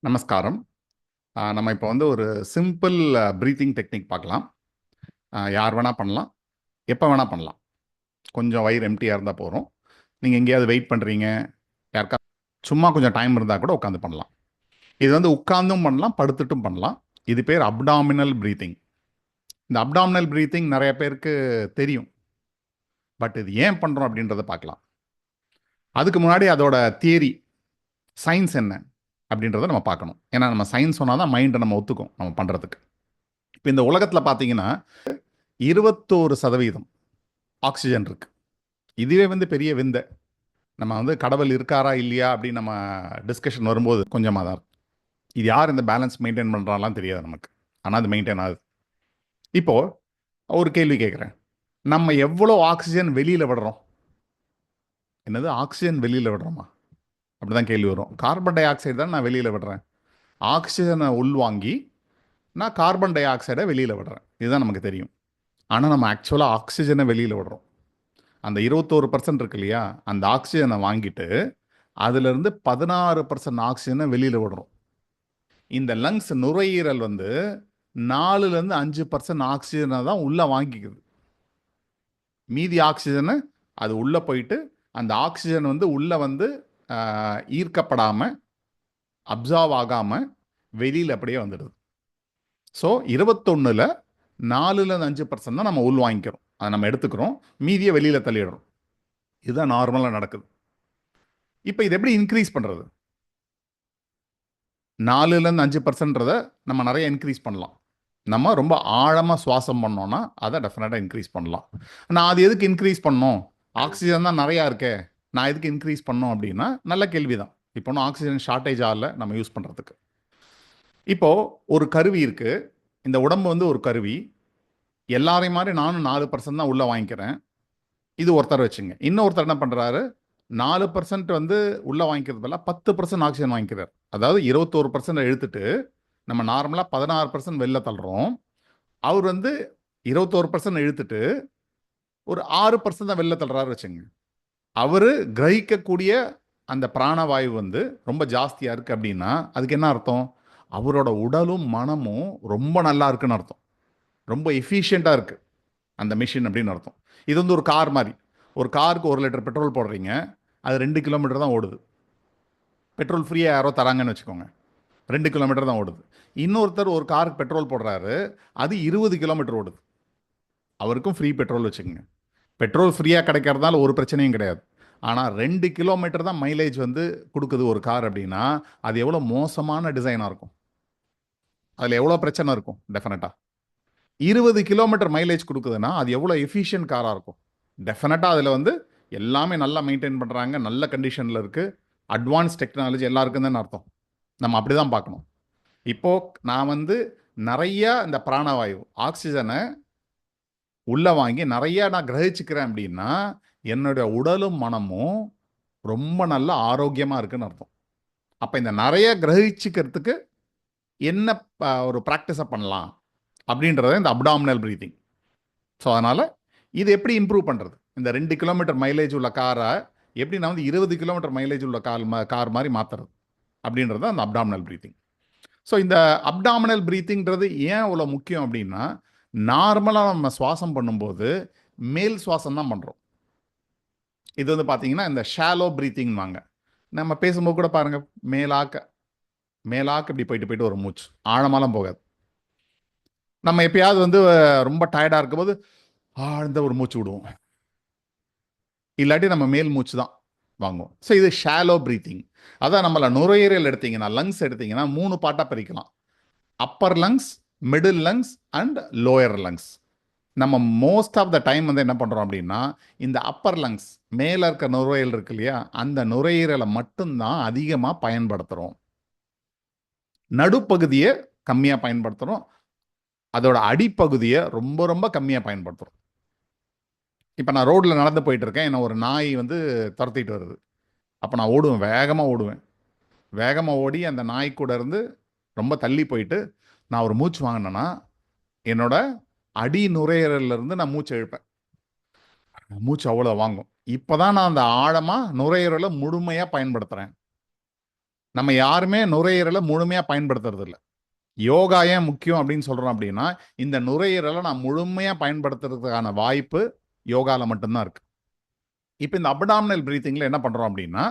நமஸ்காரம். நம்ம இப்போ ஒரு சிம்பிள் ப்ரீத்திங் டெக்னிக் பார்க்கலாம். யார் வேணால் பண்ணலாம், எப்போ வேணால் பண்ணலாம். கொஞ்சம் வயிறு எம்டியாக இருந்தால் போகிறோம். நீங்கள் எங்கேயாவது வெயிட் பண்ணுறீங்க, யாருக்கா சும்மா கொஞ்சம் டைம் இருந்தால் கூட உட்காந்து பண்ணலாம். இது உட்காந்தும் பண்ணலாம், படுத்துட்டும் பண்ணலாம். இது பேர் அப்டாமினல் ப்ரீத்திங். இந்த அப்டாமினல் ப்ரீத்திங் நிறைய பேருக்கு தெரியும். பட் இது ஏன் பண்ணுறோம் அப்படின்றத பார்க்கலாம். அதுக்கு முன்னாடி அதோட தியரி, சயின்ஸ் என்ன அப்படின்றத நம்ம பார்க்கணும். ஏன்னா நம்ம சயின்ஸ் சொன்னால் தான் மைண்டை நம்ம ஒத்துக்கும் நம்ம பண்ணுறதுக்கு. இப்போ இந்த உலகத்தில் பார்த்தீங்கன்னா 21% ஆக்சிஜன் இருக்கு. இதுவே பெரிய விந்தை. நம்ம கடவுள் இருக்காரா இல்லையா அப்படின்னு நம்ம டிஸ்கஷன் வரும்போது கொஞ்சமாக தான் இருக்கும். இது யார் இந்த பேலன்ஸ் மெயின்டைன் பண்ணுறாலாம் தெரியாது நமக்கு. ஆனால் அது மெயின்டைன் ஆகுது. இப்போ ஒரு கேள்வி கேட்குறேன். நம்ம எவ்வளோ ஆக்சிஜன் வெளியில் விடுறோம்? என்னது, ஆக்சிஜன் வெளியில் விடுறோமா? அப்படிதான் கேள்வி வரும். கார்பன் டை ஆக்சைடு தான் நான் வெளியில் விடுறேன். ஆக்சிஜனை உள்வாங்கி நான் கார்பன் டை ஆக்சைடை வெளியில் விடுறேன். இதுதான் நமக்கு தெரியும். ஆனால் நம்ம ஆக்சுவலாக ஆக்சிஜனை வெளியில் விடுறோம். அந்த 21% இருக்கு இல்லையா, அந்த ஆக்சிஜனை வாங்கிட்டு அதுலேருந்து 16% ஆக்சிஜனை வெளியில் விடுறோம். இந்த லங்ஸ் நுரையீரல் 4லேருந்து 5% ஆக்சிஜனை தான் உள்ளே வாங்கிக்குது. மீதி ஆக்சிஜனை அது உள்ளே போயிட்டு அந்த ஆக்சிஜன் உள்ளே ஈர்க்கப்படாமல், அப்சார்வ் ஆகாமல் வெளியில் அப்படியே வந்துடுது. ஸோ 21ல் 4லேருந்து 5% தான் நம்ம உள் வாங்கிக்கிறோம், அதை நம்ம எடுத்துக்கிறோம், மீதியை வெளியில் தள்ளிடுறோம். இதுதான் நார்மலாக நடக்குது. இப்போ இது எப்படி இன்க்ரீஸ் பண்ணுறது? 4லேருந்து 5%ன்றதை நம்ம நிறைய இன்க்ரீஸ் பண்ணலாம். நம்ம ரொம்ப ஆழமாக சுவாசம் பண்ணோன்னா அதை டெஃபினட்டாக இன்க்ரீஸ் பண்ணலாம். நான் அது எதுக்கு இன்க்ரீஸ் பண்ணோம்? ஆக்சிஜன் தான் நிறையா இருக்கே, நான் எதுக்கு இன்க்ரீஸ் பண்ணோம் அப்படின்னா நல்ல கேள்வி தான். இப்போ ஒன்றும் ஆக்சிஜன் ஷார்ட்டேஜ் ஆகல நம்ம யூஸ் பண்ணுறதுக்கு. இப்போது ஒரு கருவி இருக்குது. இந்த உடம்பு ஒரு கருவி. எல்லாரையும் மாதிரி நானும் 4% தான் உள்ளே வாங்கிக்கிறேன். இது ஒருத்தர் வச்சுங்க. இன்னொருத்தர் என்ன பண்ணுறாரு, 4% உள்ளே வாங்கிக்கிறது பதிலாக 10% ஆக்சிஜன் வாங்கிக்கிறார். அதாவது 21% இழுத்துட்டு நம்ம நார்மலாக 16% வெளில தள்ளுறோம். அவர் 21% இழுத்துட்டு ஒரு 6% தான் வெளில தள்ளுறாரு வச்சுங்க. அவர் கிரகிக்கக்கூடிய அந்த பிராணவாயு ரொம்ப ஜாஸ்தியாக இருக்குது அப்படின்னா அதுக்கு என்ன அர்த்தம்? அவரோட உடலும் மனமும் ரொம்ப நல்லா இருக்குன்னு அர்த்தம். ரொம்ப எஃபிஷியண்ட்டாக இருக்குது அந்த மிஷின் அப்படின்னு அர்த்தம். இது ஒரு கார் மாதிரி. ஒரு காருக்கு 1 லிட்டர் பெட்ரோல் போடுறீங்க, அது 2 கிலோமீட்டர் தான் ஓடுது. பெட்ரோல் ஃப்ரீயாக யாரோ தராங்கன்னு வச்சுக்கோங்க, 2 கிலோமீட்டர் தான் ஓடுது. இன்னொருத்தர் ஒரு காருக்கு பெட்ரோல் போடுறாரு, அது 20 கிலோமீட்டர் ஓடுது. அவருக்கும் ஃப்ரீ பெட்ரோல் வச்சுக்கோங்க. பெட்ரோல் ஃப்ரீயாக கிடைக்கிறதுனால ஒரு பிரச்சனையும் கிடையாது. ஆனால் 2 கிலோமீட்டர் தான் மைலேஜ் கொடுக்குது ஒரு கார் அப்படின்னா அது எவ்வளோ மோசமான டிசைனாக இருக்கும், அதில் எவ்வளோ பிரச்சனை இருக்கும். டெஃபினட்டாக 20 கிலோமீட்டர் மைலேஜ் கொடுக்குதுன்னா அது எவ்வளோ எஃபிஷியன்ட் காராக இருக்கும். டெஃபினட்டாக அதில் எல்லாமே நல்லா மெயின்டைன் பண்ணுறாங்க, நல்ல கண்டிஷனில் இருக்குது, அட்வான்ஸ் டெக்னாலஜி எல்லாருக்கும் தான் அர்த்தம். நம்ம அப்படி தான் பார்க்கணும். இப்போது நான் நிறைய இந்த பிராணவாயு ஆக்சிஜனை உள்ளே வாங்கி நிறைய நான் கிரகிச்சுக்கிறேன் அப்படின்னா என்னுடைய உடலும் மனமும் ரொம்ப நல்ல ஆரோக்கியமாக இருக்குன்னு அர்த்தம். அப்போ இந்த நிறைய கிரகிச்சுக்கிறதுக்கு என்ன ஒரு ப்ராக்டிஸை பண்ணலாம் அப்படின்றத இந்த அப்டாமினல் ப்ரீத்திங். ஸோ அதனால் இது எப்படி இம்ப்ரூவ் பண்ணுறது? இந்த 2 கிலோமீட்டர் மைலேஜ் உள்ள காரை எப்படி நான் 20 கிலோமீட்டர் மைலேஜ் உள்ள கார் மாதிரி மாற்றுறது அப்படின்றது அந்த அப்டாமினல் ப்ரீத்திங். ஸோ இந்த அப்டாமினல் ப்ரீத்திங்கிறது ஏன் அவ்வளோ முக்கியம் அப்படின்னா, நார்மலாக நம்ம சுவாசம் பண்ணும்போது மேல் சுவாசம் தான் பண்ணுறோம். இது பார்த்தீங்கன்னா இந்த ஷாலோ ப்ரீத்திங் வாங்க. நம்ம பேசும்போது கூட பாருங்கள், மேலாக்க மேலாக்க இப்படி போயிட்டு போயிட்டு ஒரு மூச்சு ஆழமாலாம் போகாது. நம்ம எப்பயாவது ரொம்ப டயர்டாக இருக்கும்போது ஆழ்ந்த ஒரு மூச்சு விடுவோம், இல்லாட்டி நம்ம மேல் மூச்சு தான் வாங்குவோம். ஸோ இது ஷாலோ ப்ரீத்திங். அதான் நம்மள நுரையீரல் எடுத்தீங்கன்னா, லங்ஸ் எடுத்தீங்கன்னா 3 பார்ட்டாக பிரிக்கலாம். Upper lungs, middle lungs and lower lungs. நம்ம மோஸ்ட் ஆஃப் த டைம் என்ன பண்ணுறோம் அப்படின்னா, இந்த அப்பர் லங்ஸ் மேலே இருக்க நுரையீரல் இருக்கு இல்லையா, அந்த நுரையீரலை மட்டும்தான் அதிகமாக பயன்படுத்துகிறோம். நடுப்பகுதியை கம்மியாக பயன்படுத்துகிறோம், அதோட அடிப்பகுதியை ரொம்ப ரொம்ப கம்மியாக பயன்படுத்துகிறோம். இப்போ நான் ரோட்டில் நடந்து போயிட்டு இருக்கேன், என்னை ஒரு நாய் துரத்திட்டு வருது. அப்போ நான் ஓடுவேன், வேகமாக ஓடுவேன். வேகமாக ஓடி அந்த நாய் கூட இருந்து ரொம்ப தள்ளி போயிட்டு நான் ஒரு மூச்சு வாங்கினேன்னா என்னோட அடி நுரையீரலிருந்து நான் மூச்சு இழுப்பேன். மூச்சு அவ்வளோ வாங்கும். இப்போ தான் நான் அந்த ஆழமாக நுரையீரலை முழுமையாக பயன்படுத்துகிறேன். நம்ம யாருமே நுரையீரலை முழுமையாக பயன்படுத்துறது இல்லை. யோகா ஏன் முக்கியம் அப்படின்னு சொல்கிறோம் அப்படின்னா, இந்த நுரையீரலை நான் முழுமையாக பயன்படுத்துறதுக்கான வாய்ப்பு யோகாவில் மட்டும்தான் இருக்குது. இப்போ இந்த அப்டாமினல் பிரீத்திங்கில் என்ன பண்ணுறோம் அப்படின்னா,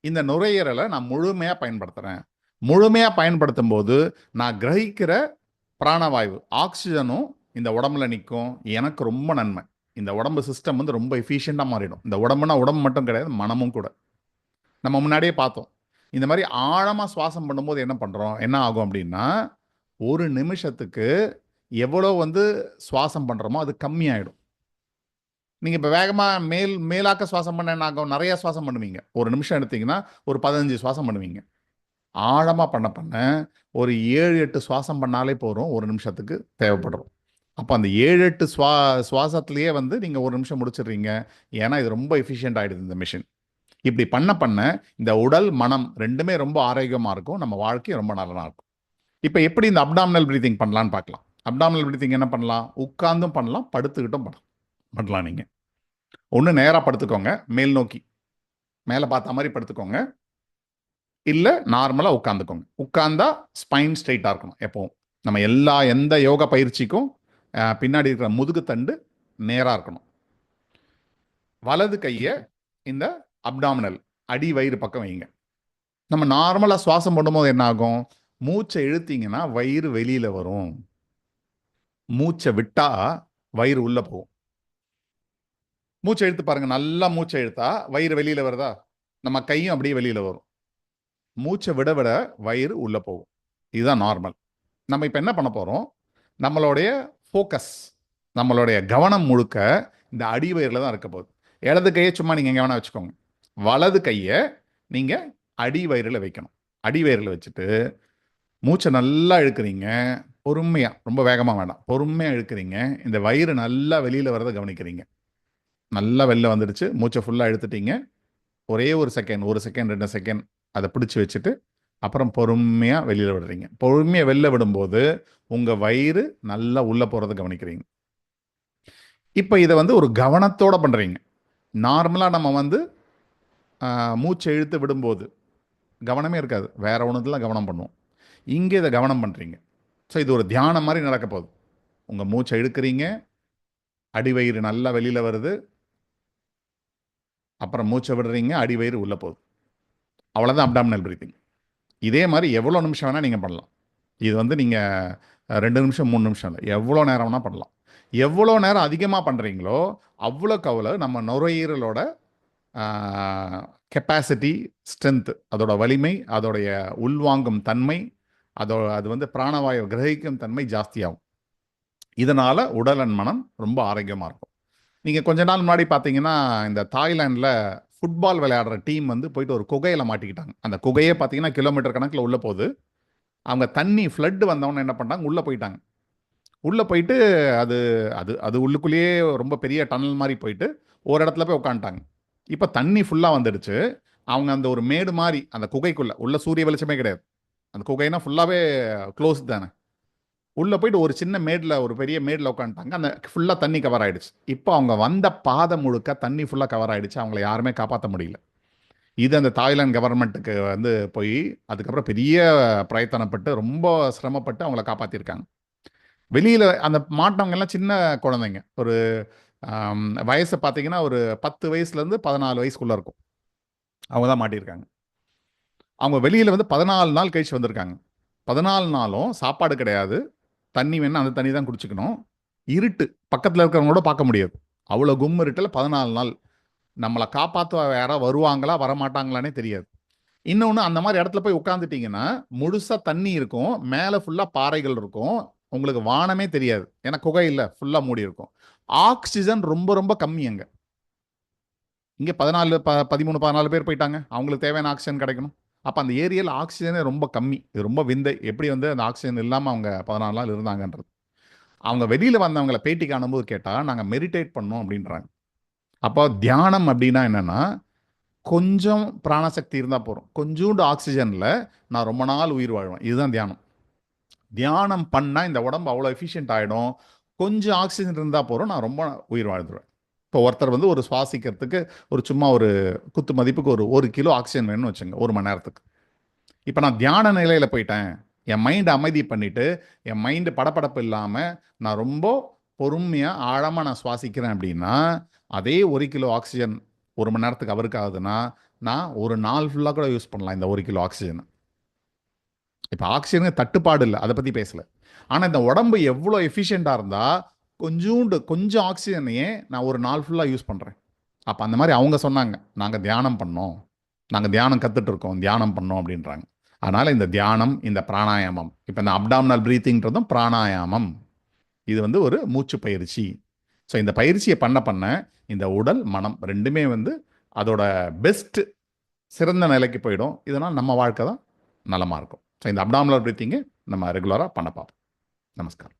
இந்த நுரையீரலை நான் முழுமையாக பயன்படுத்துகிறேன். முழுமையாக பயன்படுத்தும் போது நான் கிரகிக்கிற பிராணவாயு ஆக்சிஜனும் இந்த உடம்புல நிற்கும். எனக்கு ரொம்ப நன்மை. இந்த உடம்பு சிஸ்டம் வந்து ரொம்ப எஃபிஷியண்டாக மாறிடும். இந்த உடம்புனா உடம்பு மட்டும் கிடையாது, மனமும் கூட. நம்ம முன்னாடியே பார்த்தோம். இந்த மாதிரி ஆழமாக சுவாசம் பண்ணும்போது என்ன பண்ணுறோம், என்ன ஆகும் அப்படின்னா, ஒரு நிமிஷத்துக்கு எவ்வளோ வந்து சுவாசம் பண்ணுறோமோ அது கம்மியாயிடும். நீங்கள் இப்போ வேகமாக மேலாக்க சுவாசம் பண்ண என்ன ஆகும், நிறைய சுவாசம் பண்ணுவீங்க. ஒரு நிமிஷம் எடுத்தீங்கன்னா ஒரு 15 சுவாசம் பண்ணுவீங்க. ஆழமாக பண்ண பண்ண ஒரு 7-8 சுவாசம் பண்ணாலே போகிறோம், ஒரு நிமிஷத்துக்கு தேவைப்படுறோம். அப்போ அந்த 7-8 சுவாசத்துலேயே வந்து நீங்கள் ஒரு நிமிஷம் முடிச்சிடுறீங்க. ஏன்னா இது ரொம்ப எஃபிஷியன்ட் ஆகிடுது இந்த மிஷின். இப்படி பண்ண பண்ண இந்த உடல் மனம் ரெண்டுமே ரொம்ப ஆரோக்கியமாக இருக்கும். நம்ம வாழ்க்கை ரொம்ப நல்லா இருக்கும். இப்போ எப்படி இந்த அப்டாமினல் பிரீத்திங் பண்ணலான்னு பார்க்கலாம். அப்டாமினல் பிரீத்திங் என்ன பண்ணலாம், உட்கார்ந்தும் பண்ணலாம், படுத்துக்கிட்டும் பண்ணலாம். நீங்கள் ஒன்று நேராக படுத்துக்கோங்க, மேல் நோக்கி மேலே பார்த்த மாதிரி படுத்துக்கோங்க. இல்லை நார்மலாக உட்காந்துக்கோங்க. உட்கார்ந்தா ஸ்பைன் ஸ்ட்ரைட்டாக இருக்கணும் எப்பவும். நம்ம எந்த யோகா பயிற்சிக்கும் பின்னாடி இருக்கிற முதுகுத்தண்டு நேராக இருக்கணும். வலது கையை இந்த அப்டாமினல் அடி வயிறு பக்கம் வைங்க. நம்ம நார்மலாக சுவாசம் பண்ணும்போது என்ன ஆகும், மூச்சை இழுத்தீங்கன்னா வயிறு வெளியில வரும், மூச்சை விட்டா வயிறு உள்ள போகும். மூச்சை இழுத்து பாருங்க, நல்லா மூச்சை இழுத்தா வயிறு வெளியில வருதா, நம்ம கையும் அப்படியே வெளியில வரும். மூச்சை விட விட வயிறு உள்ள போகும். இதுதான் நார்மல். நம்ம இப்போ என்ன பண்ண போறோம், நம்மளுடைய ஃபோக்கஸ், நம்மளுடைய கவனம் முழுக்க இந்த அடி வயிறில் தான் இருக்க போகுது. இடது கையை சும்மா நீங்கள் எங்கே வேணால் வச்சுக்கோங்க. வலது கையை நீங்கள் அடி வயிறில் வைக்கணும். அடி வயிறில் வச்சுட்டு மூச்சை நல்லா இழுக்கிறீங்க. பொறுமையாக, ரொம்ப வேகமாக வேண்டாம், பொறுமையாக இழுக்கிறீங்க. இந்த வயிறு நல்லா வெளியில் வரதை கவனிக்கிறீங்க. நல்லா வெளில வந்துடுச்சு, மூச்சை ஃபுல்லாக இழுத்துட்டீங்க. ஒரே ஒரு செகண்ட், 2 செகண்ட் அதை பிடிச்சி வச்சுட்டு அப்புறம் பொறுமையாக வெளியில் விடுறீங்க. பொறுமையாக வெளில விடும்போது உங்கள் வயிறு நல்லா உள்ளே போகிறத கவனிக்கிறீங்க. இப்போ இதை வந்து ஒரு கவனத்தோடு பண்ணுறீங்க. நார்மலாக நம்ம வந்து மூச்சை இழுத்து விடும்போது கவனமே இருக்காது, வேற ஒன்றுலாம் கவனம் பண்ணுவோம். இங்கே இதை கவனம் பண்ணுறீங்க. ஸோ இது ஒரு தியானம் மாதிரி நடக்க போகுது. உங்கள் மூச்சை இழுக்கிறீங்க, அடிவயிறு நல்லா வெளியில் வருது, அப்புறம் மூச்சை விடுறீங்க, அடிவயிறு உள்ளே போகுது. அவ்வளோதான் அப்டாமினல் பிரீத்திங். இதே மாதிரி எவ்வளோ நிமிஷம் வேணால் நீங்கள் பண்ணலாம். இது வந்து நீங்கள் 2 நிமிஷம் 3 நிமிஷம் இல்லை, எவ்வளோ நேரம் வேணால் பண்ணலாம். எவ்வளோ நேரம் அதிகமாக பண்ணுறீங்களோ அவ்வளோக்கு அவ்வளோ நம்ம நுரையீரலோட கெப்பாசிட்டி, ஸ்ட்ரென்த்து, அதோட வலிமை, அதோடைய உள்வாங்கும் தன்மை, அது வந்து பிராணவாயு கிரகிக்கும் தன்மை ஜாஸ்தியாகும். இதனால் உடல் அண்ட் மனம் ரொம்ப ஆரோக்கியமாக இருக்கும். நீங்கள் கொஞ்ச நாள் முன்னாடி பார்த்தீங்கன்னா, இந்த தாய்லாண்டில் ஃபுட்பால் விளையாடுற டீம் வந்து போயிட்டு ஒரு குகையில் மாட்டிக்கிட்டாங்க. அந்த குகையே பார்த்தீங்கன்னா கிலோமீட்டர் கணக்கில் உள்ளே போகுது. அவங்க தண்ணி ஃப்ளட்டு வந்தவொன்னே என்ன பண்ணாங்க, உள்ளே போயிட்டாங்க. உள்ளே போயிட்டு அது அது அது உள்ளுக்குள்ளேயே ரொம்ப பெரிய டனல் மாதிரி போயிட்டு ஒரு இடத்துல போய் உட்காந்துட்டாங்க. இப்போ தண்ணி ஃபுல்லாக வந்துடுச்சு. அவங்க அந்த ஒரு மேடு மாதிரி அந்த குகைக்குள்ளே உள்ள சூரிய வெளிச்சமே கிடையாது. அந்த குகைனா ஃபுல்லாகவே க்ளோஸ் தானே. உள்ளே போயிட்டு ஒரு சின்ன மேடில், ஒரு பெரிய மேடில் உட்காந்துட்டாங்க. அந்த ஃபுல்லாக தண்ணி கவர் ஆகிடுச்சு. இப்போ அவங்க வந்த பாதை முழுக்க தண்ணி ஃபுல்லாக கவர் ஆகிடுச்சு. அவங்கள யாருமே காப்பாற்ற முடியல. இது அந்த தாய்லாந்து கவர்மெண்ட்டுக்கு வந்து போய் அதுக்கப்புறம் பெரிய பிரயத்தனப்பட்டு ரொம்ப சிரமப்பட்டு அவங்கள காப்பாற்றிருக்காங்க. வெளியில் அந்த மாட்டவங்க எல்லாம் சின்ன குழந்தைங்க. ஒரு வயசை பார்த்தீங்கன்னா ஒரு 10 வயசுலேருந்து 14 வயசுக்குள்ளே இருக்கும். அவங்க தான் மாட்டியிருக்காங்க. அவங்க வெளியில் வந்து 14 நாள் கழிச்சு வந்திருக்காங்க. 14 நாளும் சாப்பாடு கிடையாது, தண்ணி வேணும், அந்த தண்ணி தான் குடிச்சுக்கணும். இருட்டு, பக்கத்தில் இருக்கிறவங்களோட பார்க்க முடியாது. அவ்வளோ கும் இருட்டில் 14 நாள். நம்மளை காப்பாற்ற யாராவது வருவாங்களா வரமாட்டாங்களானே தெரியாது. இன்னொன்று, அந்த மாதிரி இடத்துல போய் உட்காந்துட்டிங்கன்னா முழுசாக தண்ணி இருக்கும், மேலே ஃபுல்லாக பாறைகள் இருக்கும், உங்களுக்கு வானமே தெரியாது. ஏன்னா குகை இல்லை, ஃபுல்லாக மூடி இருக்கும். ஆக்சிஜன் ரொம்ப ரொம்ப கம்மி அங்கே. இங்கே 13 14 பேர் போயிட்டாங்க, அவங்களுக்கு தேவையான ஆக்சிஜன் கிடைக்கணும். அப்போ அந்த ஏரியாவில் ஆக்சிஜனே ரொம்ப கம்மி. இது ரொம்ப விந்தை, எப்படி வந்து அந்த ஆக்சிஜன் இல்லாமல் அவங்க 14 நாள் இருந்தாங்கன்றது. அவங்க வெளியில் வந்தவங்களை பேட்டி காணும்போது கேட்டால் நாங்கள் மெடிடேட் பண்ணோம் அப்படின்றாங்க. அப்போ தியானம் அப்படின்னா என்னென்னா, கொஞ்சம் பிராணசக்தி இருந்தால் போகிறோம், கொஞ்சோண்டு ஆக்சிஜனில் நான் ரொம்ப நாள் உயிர் வாழ்வேன். இதுதான் தியானம். தியானம் பண்ணால் இந்த உடம்பு அவ்வளோ எஃபிஷியன்ட் ஆகிடும். கொஞ்சம் ஆக்சிஜன் இருந்தால் போகிறோம், நான் ரொம்ப உயிர் வாழ்ந்துருவேன். இப்போ ஒருத்தர் வந்து ஒரு சுவாசிக்கிறதுக்கு ஒரு சும்மா ஒரு குத்து மதிப்புக்கு ஒரு 1 கிலோ ஆக்சிஜன் வேணும்னு வச்சுங்க, 1 மணி நேரத்துக்கு. இப்போ நான் தியான நிலையில் போயிட்டேன், என் மைண்டை அமைதி பண்ணிவிட்டு, என் மைண்டு படப்படப்பு இல்லாமல் நான் ரொம்ப பொறுமையாக ஆழமாக நான் சுவாசிக்கிறேன் அப்படின்னா, அதே 1 கிலோ ஆக்சிஜன் 1 மணி நேரத்துக்கு அவருக்கு ஆகுதுன்னா, நான் ஒரு நாள் ஃபுல்லாக கூட யூஸ் பண்ணலாம் இந்த 1 கிலோ ஆக்சிஜனை. இப்போ ஆக்சிஜனுக்கு தட்டுப்பாடு இல்லை, அதை பற்றி பேசலை. ஆனால் இந்த உடம்பு எவ்வளோ எஃபிஷியண்ட்டாக இருந்தால் கொஞ்சம் ஆக்சிஜனையே நான் ஒரு நாள் ஃபுல்லாக யூஸ் பண்ணுறேன். அப்போ அந்த மாதிரி அவங்க சொன்னாங்க, நாங்கள் தியானம் பண்ணோம், நாங்கள் தியானம் கற்றுட்ருக்கோம், தியானம் பண்ணோம் அப்படின்றாங்க. அதனால் இந்த தியானம், இந்த பிராணாயாமம், இப்போ இந்த அப்டாமினல் ப்ரீத்திங்கிறதும் பிராணாயாமம், இது வந்து ஒரு மூச்சு பயிற்சி. ஸோ இந்த பயிற்சியை பண்ண இந்த உடல் மனம் ரெண்டுமே வந்து அதோட பெஸ்ட் சிறந்த நிலைக்கு போயிடும். இதனால் நம்ம வாழ்க்கை தான் நலமாக இருக்கும். ஸோ இந்த அப்டாமினல் ப்ரீத்திங்கை நம்ம ரெகுலராக பண்ண பார்ப்போம். நமஸ்காரம்.